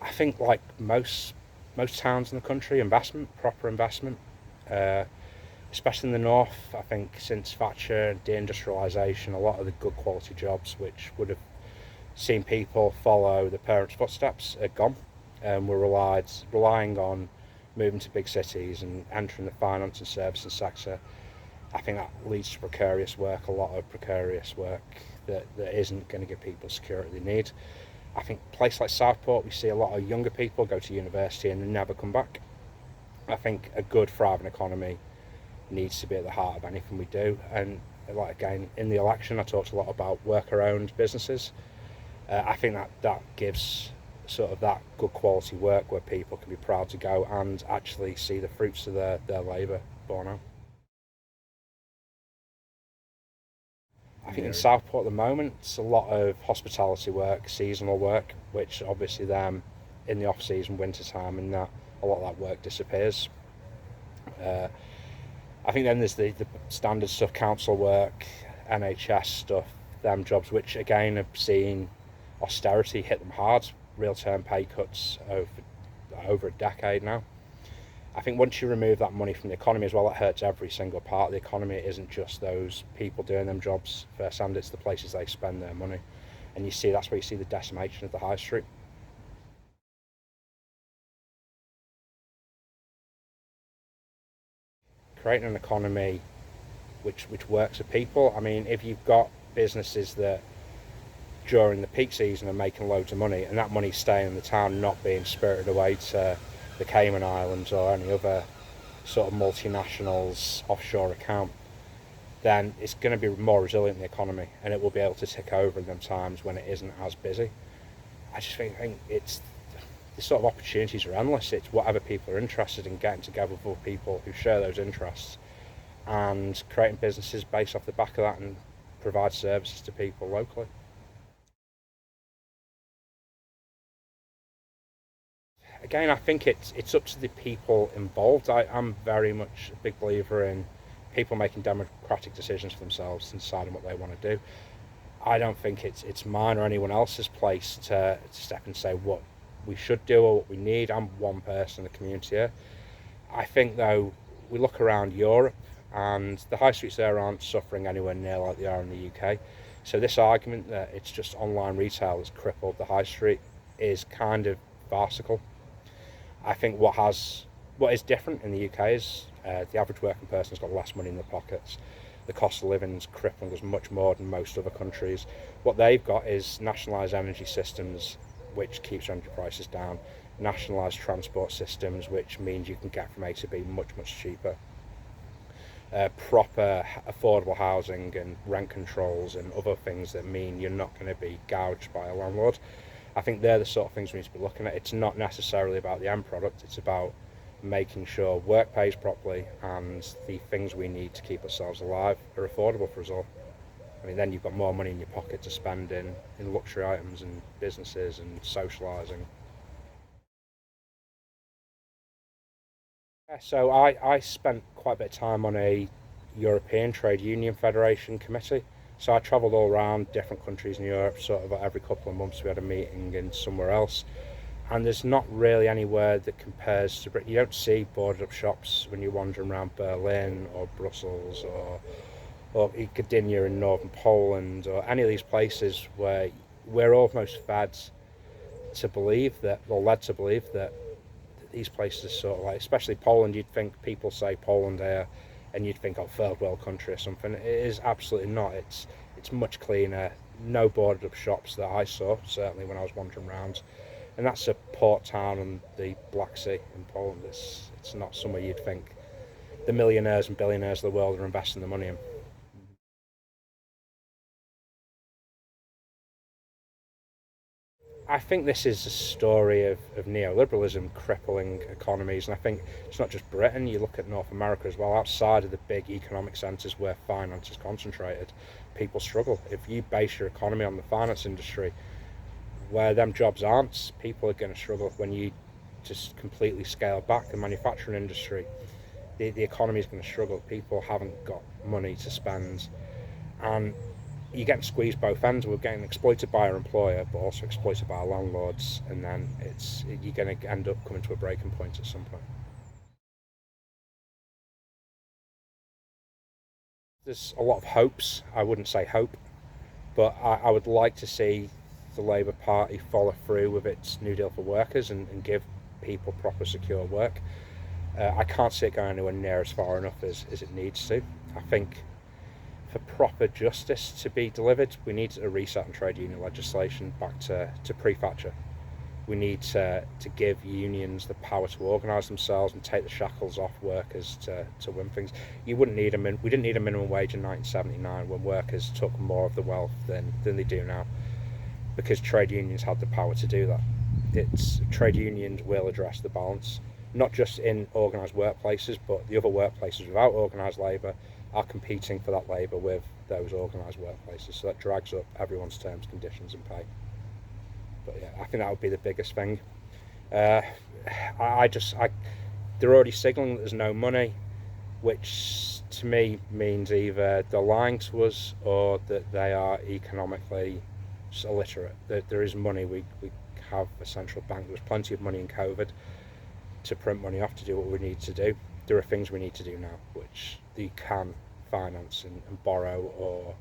I think like most towns in the country, proper investment, uh, especially in the north. I think since Thatcher deindustrialisation, a lot of the good quality jobs which would have seen people follow the parents' footsteps are gone, and we're relying on moving to big cities and entering the finance and services sector. I think that leads to precarious work, a lot of precarious work that isn't going to give people the security they need. I think a place like Southport, we see a lot of younger people go to university and never come back. I think a good, thriving economy needs to be at the heart of anything we do. And like again, in the election, I talked a lot about worker-owned businesses. I think that gives sort of that good quality work where people can be proud to go and actually see the fruits of their labour borne out. I think in Southport at the moment, it's a lot of hospitality work, seasonal work, which obviously then in the off season, winter time, and that a lot of that work disappears. Uh, I think then there's the standard stuff, council work, NHS stuff, them jobs, which again have seen austerity hit them hard, real term pay cuts over a decade now. I think once you remove that money from the economy as well, it hurts every single part of the economy. It isn't just those people doing them jobs firsthand, it's the places they spend their money. And you see that's where you see the decimation of the high street. Creating an economy which works for people. I mean, if you've got businesses that during the peak season are making loads of money and that money's staying in the town, not being spirited away to the Cayman Islands or any other sort of multinationals offshore account, then it's going to be more resilient in the economy and it will be able to tick over in them times when it isn't as busy. I just think it's the sort of opportunities are endless. It's whatever people are interested in, getting together with other people who share those interests and creating businesses based off the back of that and provide services to people locally. Again, I think it's up to the people involved. I'm very much a big believer in people making democratic decisions for themselves and deciding what they want to do. I don't think it's mine or anyone else's place to step and say what we should do or what we need. I'm one person in the community here. I think though we look around Europe and the high streets there aren't suffering anywhere near like they are in the UK. So this argument that it's just online retail that's crippled the high street is kind of farcical. I think what is different in the UK is the average working person's got less money in their pockets. The cost of living is crippling us much more than most other countries. What they've got is nationalised energy systems, which keeps energy prices down, nationalised transport systems, which means you can get from A to B much cheaper. Proper affordable housing and rent controls and other things that mean you're not going to be gouged by a landlord. I think they're the sort of things we need to be looking at. It's not necessarily about the end product, it's about making sure work pays properly and the things we need to keep ourselves alive are affordable for us all. I mean, then you've got more money in your pocket to spend in luxury items and businesses and socialising. Yeah, so I spent quite a bit of time on a European Trade Union Federation committee. So I travelled all around different countries in Europe, sort of every couple of months we had a meeting in somewhere else. And there's not really anywhere that compares to Britain. You don't see boarded up shops when you're wandering around Berlin or Brussels or Gdynia in northern Poland or any of these places where we're almost fed to believe that, or led to believe that these places are sort of like, especially Poland, you'd think people say Poland here and you'd think, oh, third world country or something. It is absolutely not. It's much cleaner. No boarded up shops that I saw, certainly when I was wandering around. And that's a port town on the Black Sea in Poland. It's not somewhere you'd think the millionaires and billionaires of the world are investing their money in. I think this is a story of neoliberalism crippling economies, and I think it's not just Britain. You look at North America as well. Outside of the big economic centres where finance is concentrated, people struggle. If you base your economy on the finance industry, where them jobs aren't, people are going to struggle. When you just completely scale back the manufacturing industry, the economy is going to struggle. People haven't got money to spend, and you're getting squeezed both ends. We're getting exploited by our employer, but also exploited by our landlords, and then you're going to end up coming to a breaking point at some point. There's a lot of hopes. I wouldn't say hope, but I would like to see the Labour Party follow through with its New Deal for workers and give people proper secure work. I can't see it going anywhere near as far enough as it needs to. I think for proper justice to be delivered, we need a reset on trade union legislation back to pre-Thatcher. We need to give unions the power to organise themselves and take the shackles off workers to win things. We didn't need a minimum wage in 1979 when workers took more of the wealth than they do now, because trade unions had the power to do that. Trade unions will address the balance, not just in organised workplaces, but the other workplaces without organised labour are competing for that labour with those organised workplaces, so that drags up everyone's terms, conditions and pay. But yeah, I think that would be the biggest thing. They're already signalling that there's no money, which to me means either they're lying to us or that they are economically just illiterate. That there is money. We have a central bank. There was plenty of money in COVID to print money off to do what we need to do. There are things we need to do now which you can finance and borrow or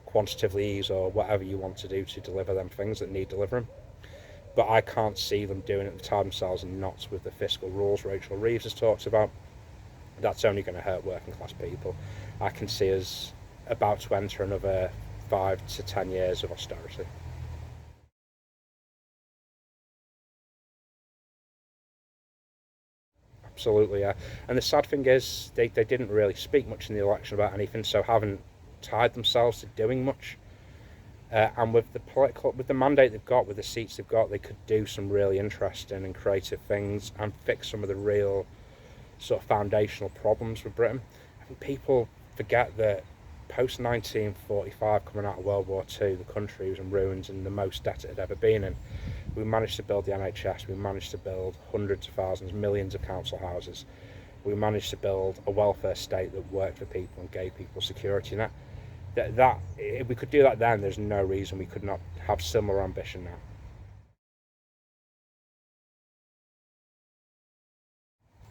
quantitatively ease or whatever you want to do to deliver them things that need delivering. But I can't see them doing it to tie themselves in knots with the fiscal rules Rachel Reeves has talked about. That's only going to hurt working class people. I can see us about to enter another 5 to 10 years of austerity. Absolutely, yeah. And the sad thing is, they didn't really speak much in the election about anything, so haven't tied themselves to doing much. And with the mandate they've got, with the seats they've got, they could do some really interesting and creative things and fix some of the real sort of foundational problems with Britain. I think people forget that post 1945, coming out of World War II, the country was in ruins and the most debt it had ever been in. We managed to build the NHS, we managed to build hundreds of thousands, millions of council houses. We managed to build a welfare state that worked for people and gave people security net. That if we could do that then, there's no reason we could not have similar ambition now.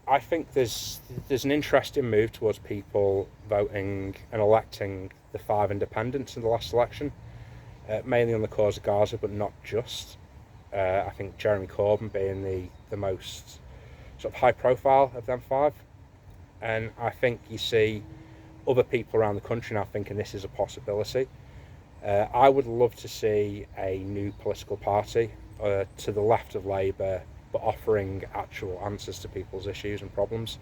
I think there's an interesting move towards people voting and electing the 5 independents in the last election, mainly on the cause of Gaza, but not just. I think Jeremy Corbyn being the most sort of high profile of them 5, and I think you see other people around the country now thinking this is a possibility. I would love to see a new political party to the left of Labour, but offering actual answers to people's issues and problems.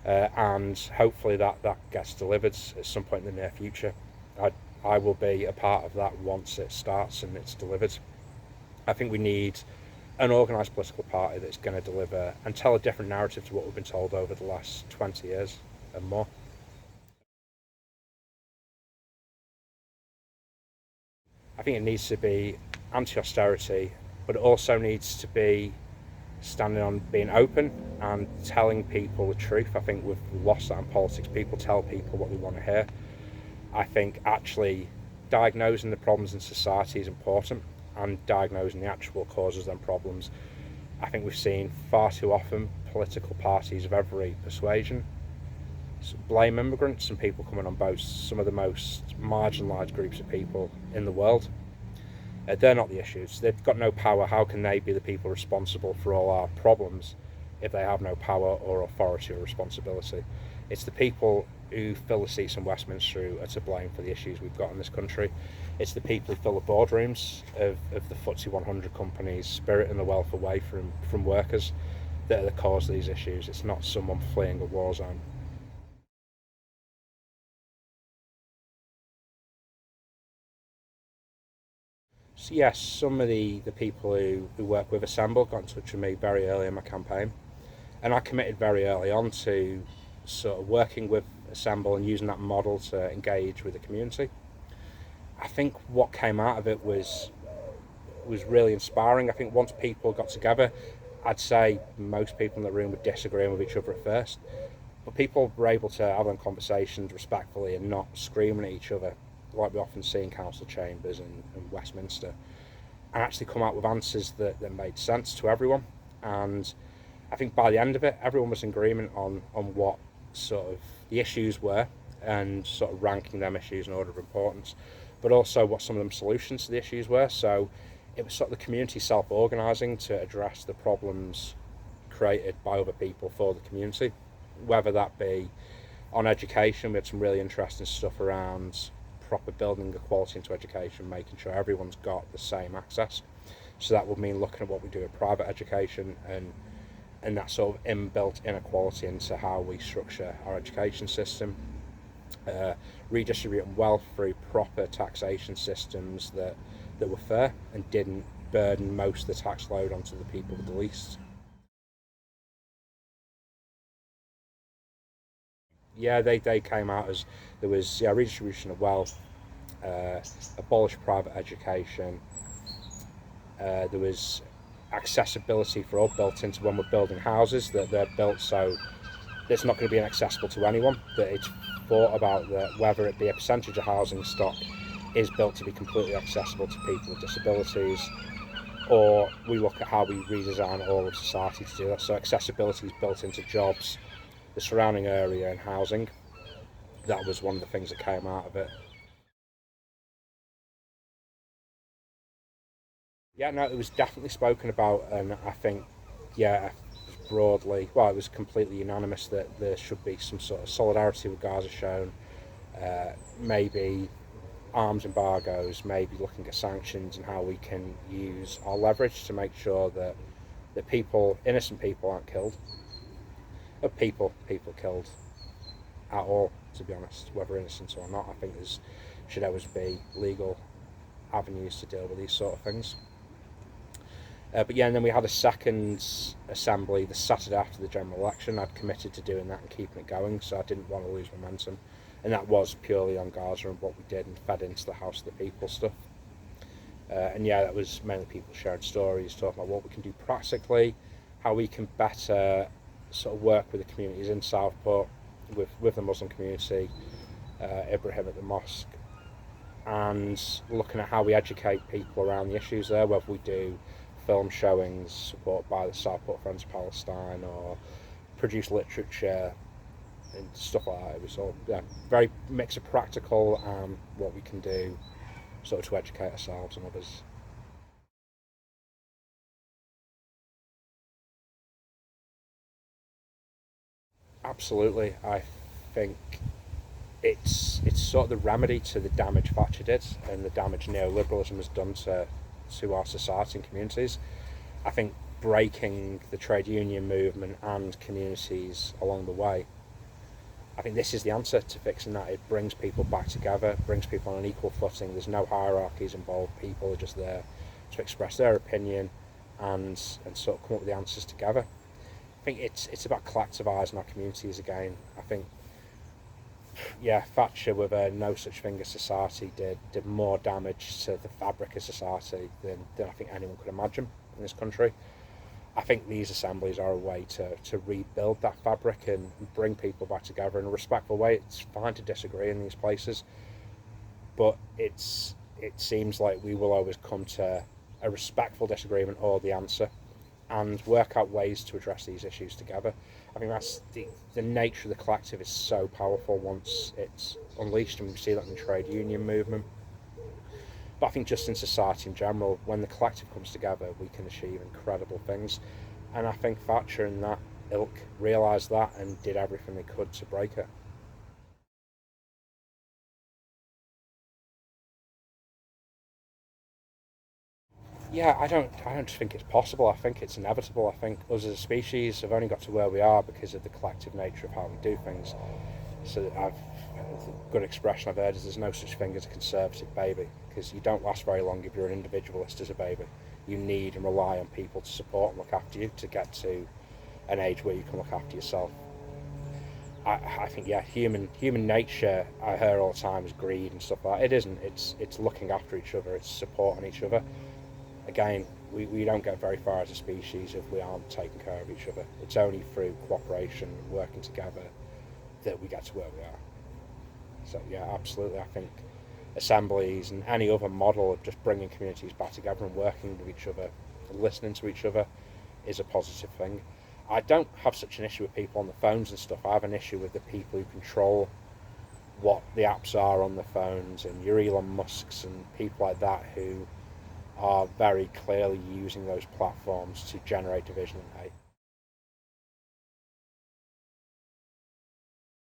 And hopefully that gets delivered at some point in the near future. I will be a part of that once it starts and it's delivered. I think we need an organised political party that's going to deliver and tell a different narrative to what we've been told over the last 20 years and more. I think it needs to be anti-austerity, but it also needs to be standing on being open and telling people the truth. I think we've lost that in politics. People tell people what they want to hear. I think actually diagnosing the problems in society is important, and diagnosing the actual causes of them problems. I think we've seen far too often political parties of every persuasion blame immigrants and people coming on boats, some of the most marginalised groups of people in the world. They're not the issues. They've got no power. How can they be the people responsible for all our problems if they have no power or authority or responsibility? It's the people who fill the seats in Westminster who are to blame for the issues we've got in this country. It's the people who fill the boardrooms of the FTSE 100 companies, spiriting the wealth away from workers, that are the cause of these issues. It's not someone fleeing a war zone. So yes, some of the people who work with Assemble got in touch with me very early in my campaign, and I committed very early on to sort of working with Assemble and using that model to engage with the community. I think what came out of it was really inspiring. I think once people got together, I'd say most people in the room were disagreeing with each other at first, but people were able to have them conversations respectfully and not screaming at each other. like we often see in council chambers and Westminster, and actually come out with answers that made sense to everyone. And I think by the end of it, everyone was in agreement on what sort of the issues were, and sort of ranking them issues in order of importance, but also what some of them solutions to the issues were. So it was sort of the community self-organising to address the problems created by other people for the community, whether that be on education. We had some really interesting stuff around proper building equality into education, making sure everyone's got the same access. So that would mean looking at what we do in private education and that sort of inbuilt inequality into how we structure our education system. Redistributing wealth through proper taxation systems that were fair and didn't burden most of the tax load onto the people with the least. Yeah, they came out as there was redistribution of wealth, abolish private education. There was accessibility for all built into when we're building houses, that they're built so it's not going to be inaccessible to anyone, that it's thought about that whether it be a percentage of housing stock is built to be completely accessible to people with disabilities, or we look at how we redesign all of society to do that. So accessibility is built into jobs, the surrounding area and housing. That was one of the things that came out of it. Yeah, no, it was definitely spoken about, and I think, yeah, broadly, well, it was completely unanimous that there should be some sort of solidarity with Gaza shown, maybe arms embargoes, maybe looking at sanctions and how we can use our leverage to make sure that people, innocent people, aren't killed, of people killed at all, to be honest, whether innocent or not. I think there's should always be legal avenues to deal with these sort of things. But yeah, and then we had a second assembly the Saturday after the general election. I'd committed to doing that and keeping it going, so I didn't want to lose momentum. And that was purely on Gaza and what we did and fed into the House of the People stuff. And yeah, that was mainly people sharing stories, talking about what we can do practically, how we can better sort of work with the communities in Southport, with the Muslim community, Ibrahim at the mosque, and looking at how we educate people around the issues there, whether we do film showings supported by the Southport Friends of Palestine or produce literature and stuff like that. It was all very mix of practical and what we can do sort of to educate ourselves and others. Absolutely, I think it's sort of the remedy to the damage Thatcher did and the damage neoliberalism has done to our society and communities. I think breaking the trade union movement and communities along the way, I think this is the answer to fixing that. It brings people back together, brings people on an equal footing. There's no hierarchies involved. People are just there to express their opinion and sort of come up with the answers together. I think it's about collectivising our communities again. I think, yeah, Thatcher with a no such thing as society did more damage to the fabric of society than I think anyone could imagine in this country. I think these assemblies are a way to rebuild that fabric and bring people back together in a respectful way. It's fine to disagree in these places, but it seems like we will always come to a respectful disagreement or the answer and work out ways to address these issues together. I think that's the nature of the collective is so powerful once it's unleashed, and we see that in the trade union movement. But I think just in society in general, when the collective comes together, we can achieve incredible things. And I think Thatcher and that ilk realised that and did everything they could to break it. Yeah, I don't think it's possible. I think it's inevitable. I think us as a species have only got to where we are because of the collective nature of how we do things. So a good expression I've heard is there's no such thing as a conservative baby, because you don't last very long if you're an individualist as a baby. You need and rely on people to support and look after you to get to an age where you can look after yourself. I think yeah, human nature I hear all the time is greed and stuff like that. It isn't. It's looking after each other. It's supporting each other. Again, we don't get very far as a species if we aren't taking care of each other. It's only through cooperation, working together, that we get to where we are. So yeah, absolutely. I think assemblies and any other model of just bringing communities back together and working with each other, listening to each other, is a positive thing. I don't have such an issue with people on the phones and stuff. I have an issue with the people who control what the apps are on the phones, and your Elon Musks and people like that who are very clearly using those platforms to generate division and hate.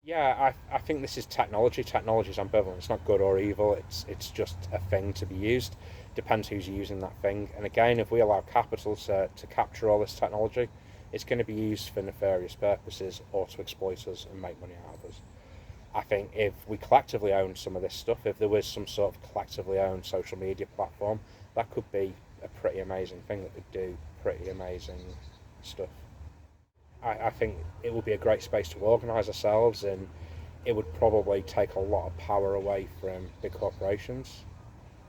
Yeah, I think this is technology. Technology is ambivalent. It's not good or evil. It's just a thing to be used. Depends who's using that thing. And again, if we allow capital to capture all this technology, it's going to be used for nefarious purposes or to exploit us and make money out of us. I think if we collectively own some of this stuff, if there was some sort of collectively owned social media platform, that could be a pretty amazing thing that could do pretty amazing stuff. I think it would be a great space to organise ourselves, and it would probably take a lot of power away from big corporations.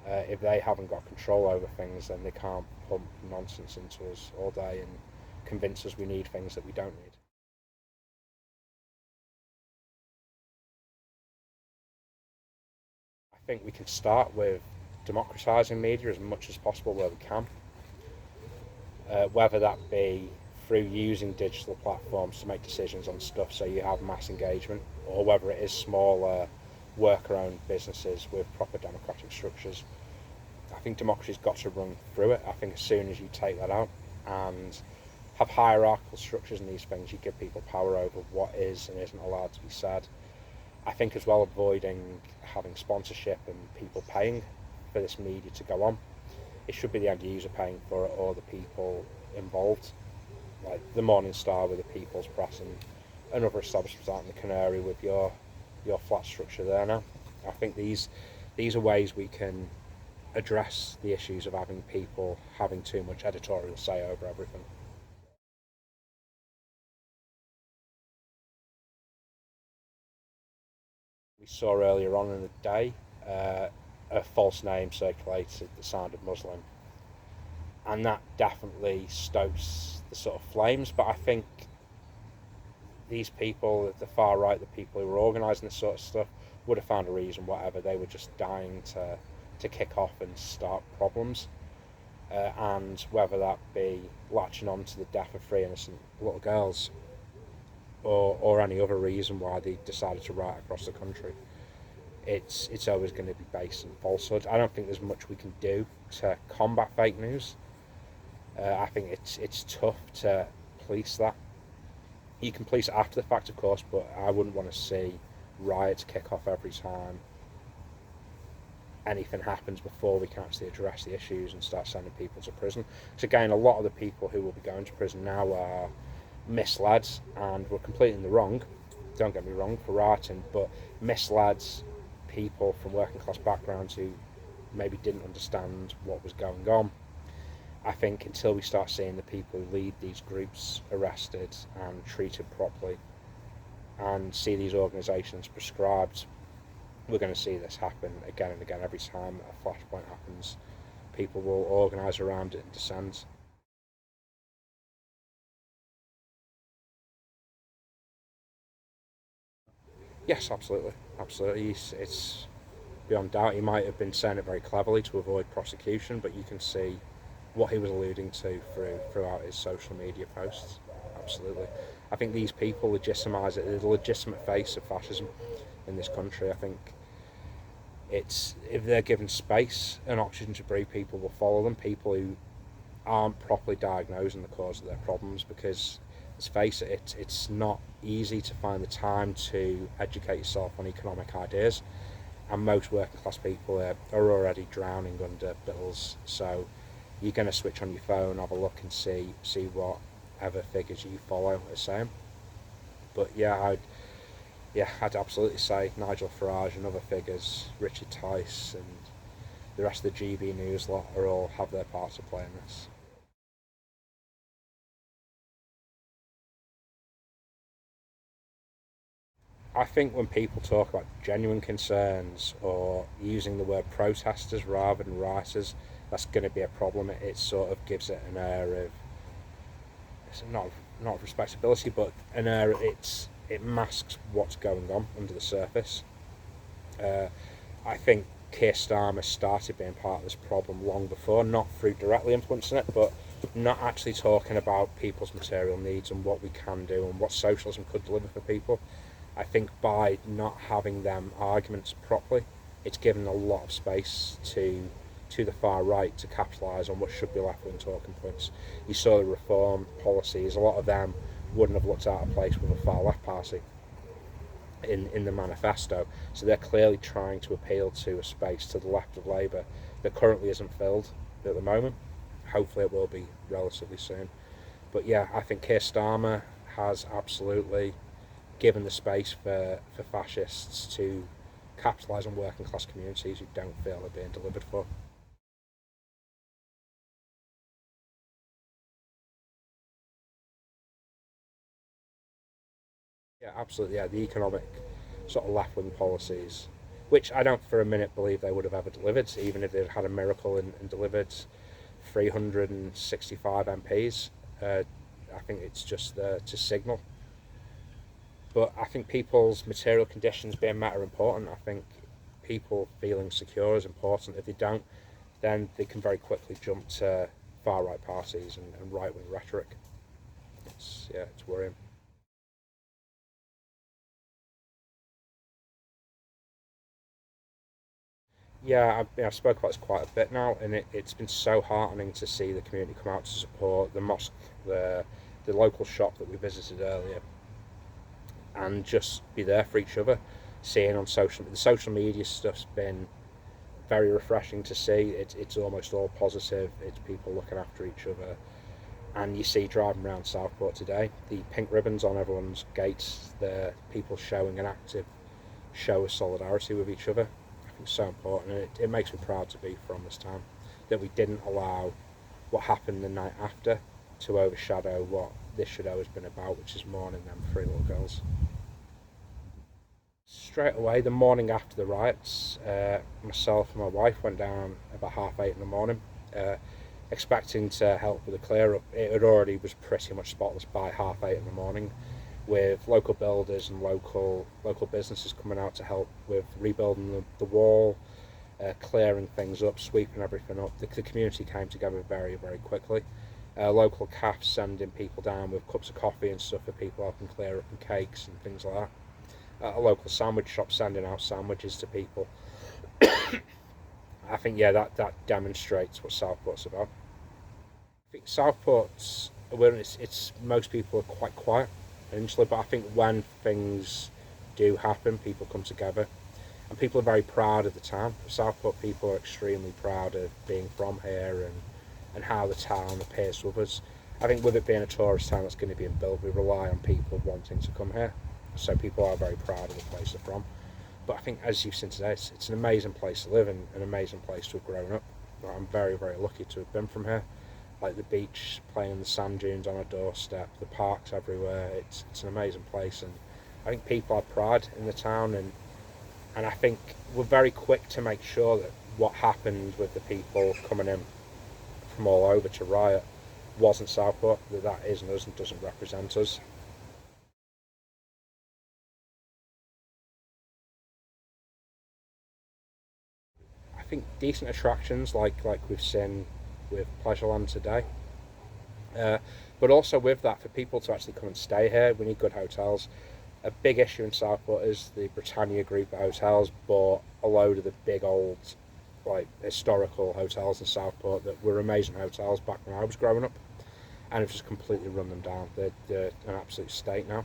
If they haven't got control over things, then they can't pump nonsense into us all day and convince us we need things that we don't need. I think we can start with democratising media as much as possible where we can, whether that be through using digital platforms to make decisions on stuff so you have mass engagement, or whether it is smaller worker-owned businesses with proper democratic structures. I think democracy's got to run through it. I think as soon as you take that out and have hierarchical structures in these things, you give people power over what is and isn't allowed to be said. I think as well avoiding having sponsorship and people paying for this media to go on. It should be the end user paying for it, or the people involved, like the Morning Star with the People's Press and other establishments out in the Canary with your flat structure there now. I think these are ways we can address the issues of having people having too much editorial say over everything. We saw earlier on in the day a false name circulated, the Sound of Muslim, and that definitely stokes the sort of flames. But I think these people, the far right, the people who were organising this sort of stuff, would have found a reason, whatever. They were just dying to kick off and start problems. And whether that be latching on to the death of 3 innocent little girls, or any other reason why they decided to riot across the country, it's always going to be based in falsehood. I don't think there's much we can do to combat fake news. I think it's tough to police that. You can police it after the fact, of course, but I wouldn't want to see riots kick off every time anything happens before we can actually address the issues and start sending people to prison. Because again, a lot of the people who will be going to prison now are misled and were completely in the wrong. Don't get me wrong, for rioting, but misled people from working class backgrounds who maybe didn't understand what was going on. I think until we start seeing the people who lead these groups arrested and treated properly, and see these organisations prescribed, we're going to see this happen again and again. Every time a flashpoint happens, people will organise around it and dissent. Yes, absolutely, absolutely. It's beyond doubt. He might have been saying it very cleverly to avoid prosecution, but you can see what he was alluding to throughout his social media posts. Absolutely. I think these people legitimise it. They're the legitimate face of fascism in this country. I think it's, if they're given space and oxygen to breathe, people will follow them. People who aren't properly diagnosing the cause of their problems, because let's face it, it's not easy to find the time to educate yourself on economic ideas, and most working class people are already drowning under bills. So you're going to switch on your phone, have a look and see whatever figures you follow are saying. But I'd absolutely say Nigel Farage and other figures, Richard Tice and the rest of the GB News lot, are all have their part to play in this. I think when people talk about genuine concerns or using the word protesters rather than rioters, that's going to be a problem. It sort of gives it an air of, it's not respectability, but an air. It masks what's going on under the surface. I think Keir Starmer started being part of this problem long before, not through directly influencing it, but not actually talking about people's material needs and what we can do and what socialism could deliver for people. I think by not having them arguments properly, it's given a lot of space to the far right to capitalise on what should be left-wing talking points. You saw the reform policies, a lot of them wouldn't have looked out of place with a far-left party in the manifesto. So they're clearly trying to appeal to a space to the left of Labour that currently isn't filled at the moment. Hopefully it will be relatively soon. But yeah, I think Keir Starmer has absolutely given the space for fascists to capitalise on working class communities who don't feel they're being delivered for. Yeah, absolutely. Yeah, the economic sort of left-wing policies, which I don't for a minute believe they would have ever delivered, even if they'd had a miracle and delivered 365 MPs. I think it's just to signal. But I think people's material conditions being met are important. I think people feeling secure is important. If they don't, then they can very quickly jump to far-right parties and right-wing rhetoric. It's worrying. Yeah, I've spoke about this quite a bit now, and it's been so heartening to see the community come out to support the mosque, the local shop that we visited earlier, and just be there for each other. Seeing on the social media stuff's been very refreshing to see. It's almost all positive. It's people looking after each other, and you see driving around Southport today, the pink ribbons on everyone's gates, the people showing an active show of solidarity with each other. I think it's so important, and it makes me proud to be from this town, that we didn't allow what happened the night after to overshadow what this should always been about, which is mourning them three little girls. Straight away, the morning after the riots, myself and my wife went down about 8:30 in the morning, expecting to help with the clear up. It had already was pretty much spotless by 8:30 in the morning, with local builders and local businesses coming out to help with rebuilding the wall, clearing things up, sweeping everything up. The community came together very, very quickly. Local cafes sending people down with cups of coffee and stuff for people helping clear up, and cakes and things like that. A local sandwich shop sending out sandwiches to people. I think that demonstrates what Southport's about. I think Southport's awareness, it's most people are quite quiet initially, but I think when things do happen, people come together, and people are very proud of the town. Southport people are extremely proud of being from here and how the town appears to others. I think with it being a tourist town that's going to be built, we rely on people wanting to come here, so people are very proud of the place they're from. But I think, as you've seen today, it's an amazing place to live and an amazing place to have grown up. I'm very, very lucky to have been from here. Like the beach, playing in the sand dunes on our doorstep, the parks everywhere. It's an amazing place, and I think people have pride in the town, and I think we're very quick to make sure that what happened with the people coming in from all over to riot wasn't Southport, that isn't us and doesn't represent us. I think decent attractions like we've seen with Pleasureland today. But also with that, for people to actually come and stay here, we need good hotels. A big issue in Southport is the Britannia group of hotels bought a load of the big old, like, historical hotels in Southport that were amazing hotels back when I was growing up, and have just completely run them down. They're an absolute state now.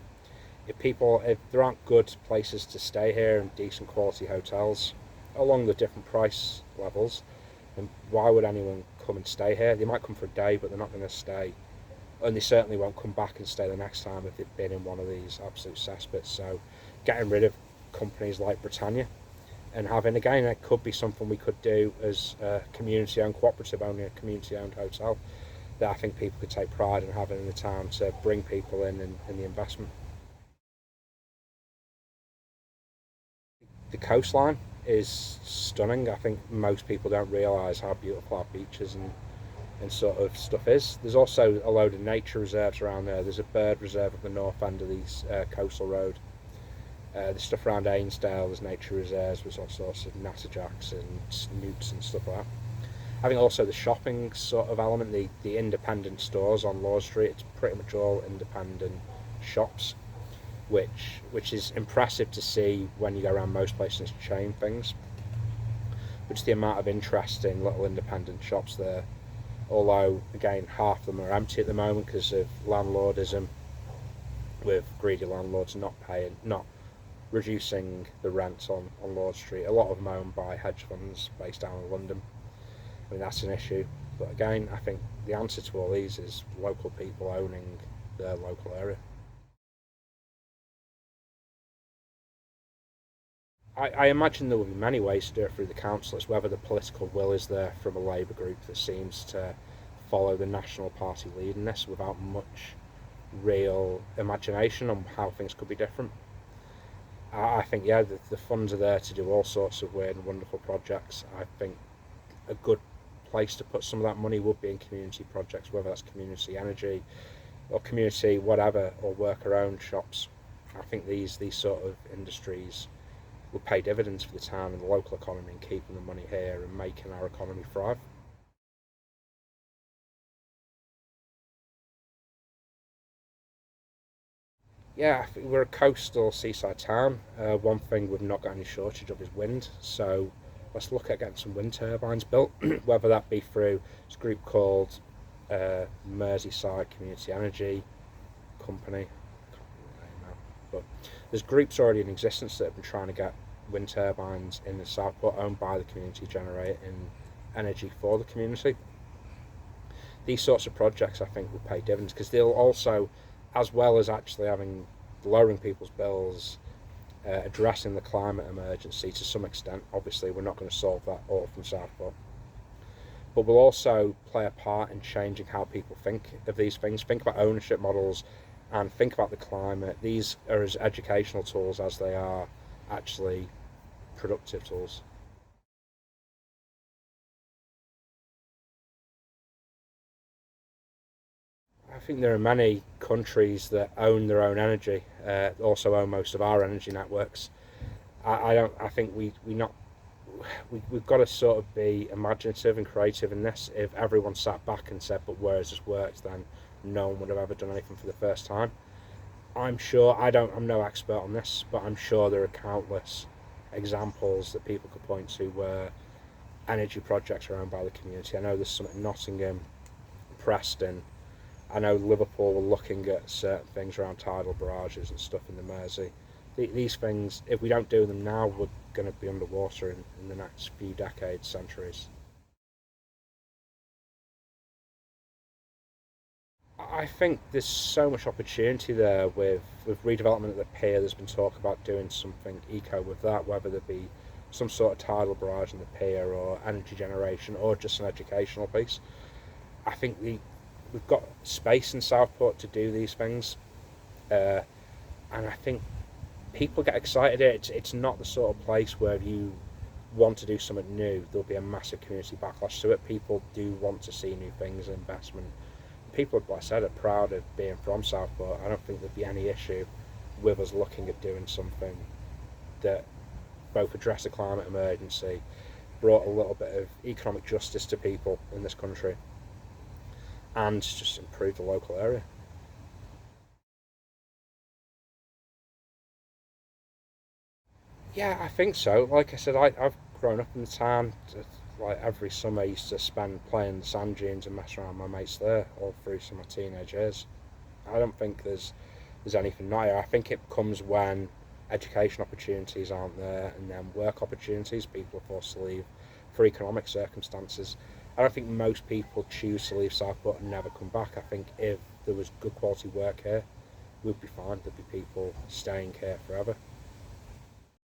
If there aren't good places to stay here and decent quality hotels along the different price levels, then why would anyone come and stay here? They might come for a day, but they're not going to stay, and they certainly won't come back and stay the next time if they've been in one of these absolute cesspits. So getting rid of companies like Britannia and having, again, it could be something we could do as a community-owned cooperative, owning a community-owned hotel that I think people could take pride in having in the town to bring people in the investment. The coastline is stunning. I think most people don't realise how beautiful our beaches and sort of stuff is. There's also a load of nature reserves around there. There's a bird reserve at the north end of the coastal road. The stuff around Ainsdale, there's nature reserves, there's all sorts of natterjacks and newts and stuff like that. I think also the shopping sort of element, the independent stores on Lord Street, it's pretty much all independent shops, which is impressive to see when you go around most places to chain things. But just the amount of interest in little independent shops there, although again half of them are empty at the moment because of landlordism, with greedy landlords not reducing the rents on Lord Street. A lot of them owned by hedge funds based down in London. I mean, that's an issue. But again, I think the answer to all these is local people owning their local area. I imagine there will be many ways to do it through the council. It's whether the political will is there from a Labour group that seems to follow the National Party lead in this without much real imagination on how things could be different. I think, yeah, the funds are there to do all sorts of weird and wonderful projects. I think a good place to put some of that money would be in community projects, whether that's community energy or community whatever, or worker-owned shops. I think these sort of industries will pay dividends for the town and the local economy and keeping the money here and making our economy thrive. Yeah, I think we're a coastal seaside town. One thing we've not got any shortage of is wind, so let's look at getting some wind turbines built, whether that be through this group called Merseyside Community Energy Company. I can't remember the name now, but there's groups already in existence that have been trying to get wind turbines in the Southport owned by the community, generating energy for the community. These sorts of projects I think will pay dividends because they'll also, as well as actually lowering people's bills, addressing the climate emergency to some extent. Obviously we're not going to solve that all from Southport, but we'll also play a part in changing how people think of these things, think about ownership models and think about the climate. These are as educational tools as they are actually productive tools. I think there are many countries that own their own energy, also own most of our energy networks. I don't. I think we've got to sort of be imaginative and creative in this. If everyone sat back and said, "But where has this worked?" then no one would have ever done anything for the first time. I'm sure. I'm no expert on this, but I'm sure there are countless examples that people could point to where energy projects are owned by the community. I know there's some in Nottingham, Preston. I know Liverpool were looking at certain things around tidal barrages and stuff in the Mersey. These things, if we don't do them now, we're going to be underwater in the next few decades, centuries. I think there's so much opportunity there with redevelopment at the pier. There's been talk about doing something eco with that, whether there be some sort of tidal barrage in the pier or energy generation or just an educational piece. I think we've got space in Southport to do these things, and I think people get excited. It's not the sort of place where if you want to do something new, there'll be a massive community backlash to it. People do want to see new things and investment. People, like I said, are proud of being from Southport. I don't think there'd be any issue with us looking at doing something that both addressed the climate emergency, brought a little bit of economic justice to people in this country, and just improve the local area. Yeah, I think so. Like I said, I've grown up in the town. Like every summer, I used to spend playing the sand dunes and messing around with my mates there all through some of my teenage years. I don't think there's anything not here. I think it comes when education opportunities aren't there, and then work opportunities. People are forced to leave for economic circumstances. I don't think most people choose to leave Southport and never come back. I think if there was good quality work here, we'd be fine. There'd be people staying here forever.